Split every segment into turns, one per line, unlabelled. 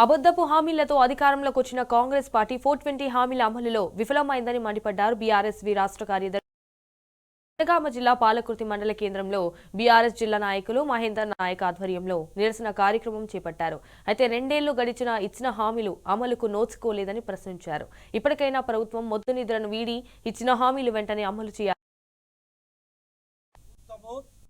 అబద్ధపు హామీలతో అధికారంలోకి వచ్చిన కాంగ్రెస్ పార్టీ 420 హామీల అమలులో విఫలమైందని మండిపడ్డారు బీఆర్ఎస్వి రాష్ట్ర కార్యదర్శి. జనగామ జిల్లా పాలకుర్తి మండల కేంద్రంలో బీఆర్ఎస్ జిల్లా నాయకులు మహేందర్ నాయక్ ఆధ్వర్యంలో నిరసన కార్యక్రమం చేపట్టారు. అయితే 2 ఏళ్లు గడిచిన ఇచ్చిన హామీలు అమలుకు నోచుకోలేదని ప్రశ్నించారు. ఇప్పటికైనా ప్రభుత్వం మొద్దు నిద్రను వీడి ఇచ్చిన హామీలు వెంటనే అమలు చేయాలి.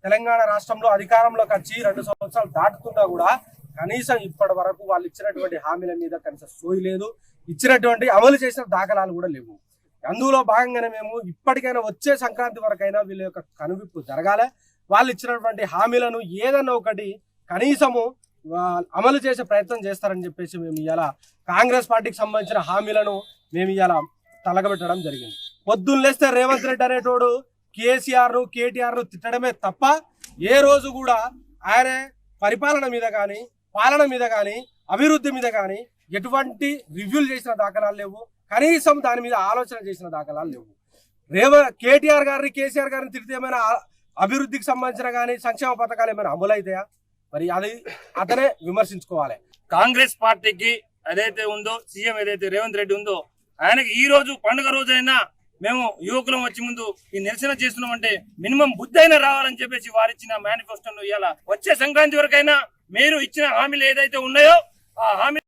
తెలంగాణ రాష్ట్రంలో అధికారంలోకి వచ్చి 2 సంవత్సరాలు దాటుతున్నా కూడా కనీసం ఇప్పటి వరకు వాళ్ళు ఇచ్చినటువంటి హామీల మీద కనీసం సోయి లేదు, ఇచ్చినటువంటి అమలు చేసిన దాఖలాలు కూడా లేవు. అందులో భాగంగానే మేము ఇప్పటికైనా వచ్చే సంక్రాంతి వరకైనా వీళ్ళ యొక్క కనువిప్పు జరగాలి. వాళ్ళు ఇచ్చినటువంటి హామీలను ఏదన్నా ఒకటి కనీసము అమలు చేసే ప్రయత్నం చేస్తారని చెప్పేసి మేము ఇవాళ కాంగ్రెస్ పార్టీకి సంబంధించిన హామీలను మేము ఇవాళ తలగబెట్టడం జరిగింది. పొద్దున్న లేస్తే రేవంత్ రెడ్డి అనేటోడు కేసీఆర్ను కేటీఆర్ను తిట్టడమే తప్ప ఏ రోజు కూడా ఆయన పరిపాలన మీద కానీ పాలన మీద కానీ అభివృద్ధి మీద కానీ ఎటువంటి రివ్యూలు చేసిన దాఖలాలు లేవు. కనీసం దాని మీద ఆలోచన చేసిన దాఖలాలు లేవు. కేటీఆర్ గారిని కేసీఆర్ గారిని తిరిగితే ఏమైనా అభివృద్ధికి సంబంధించిన కానీ సంక్షేమ పథకాలు ఏమైనా అమలైతాయా? మరి అది అతనే విమర్శించుకోవాలి.
కాంగ్రెస్ పార్టీకి ఏదైతే ఉందో, సీఎం ఏదైతే రేవంత్ రెడ్డి ఉందో, ఆయనకి ఈ రోజు పండుగ రోజైనా మేము యువకులం వచ్చి ముందు ఈ నిరసన చేస్తున్నామంటే మినిమం బుద్ధి అయినా రావాలని చెప్పేసి వారిచ్చిన మేనిఫెస్టోను ఇవాళ వచ్చే సంక్రాంతి వరకైనా మీరు ఇచ్చిన హామీలు ఏదైతే ఉన్నాయో ఆ హామీ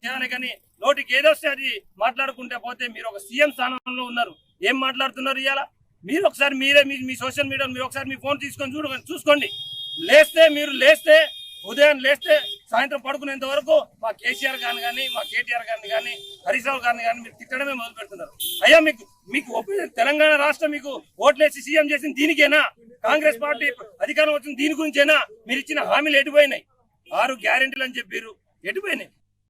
చేయాలి. కానీ నోటికి ఏదొస్తే అది మాట్లాడుకుంటే పోతే మీరు ఒక సీఎం స్థానంలో ఉన్నారు, ఏం మాట్లాడుతున్నారు ఇవాళ? మీరు ఒకసారి మీ సోషల్ మీడియా మీరు ఒకసారి మీ ఫోన్ తీసుకొని చూసుకోండి. లేస్తే ఉదయం లేస్తే సాయంత్రం పడుకునేంత వరకు మా కేసీఆర్ గారిని కానీ మా కేటీఆర్ గారిని కానీ హరీష్ రావు గారిని కానీ మీరు తిట్టడమే మొదలు పెడుతున్నారు. అయ్యా మీకు తెలంగాణ రాష్ట్రం మీకు ఓట్లేసి సీఎం చేసింది దీనికేనా? కాంగ్రెస్ పార్టీ అధికారం వచ్చింది దీని గురించేనా? మీరు ఇచ్చిన హామీలు ఎటుపోయినాయి? 6 గ్యారెంటీలు అని చెప్పారు, ఎటుపోయినాయి?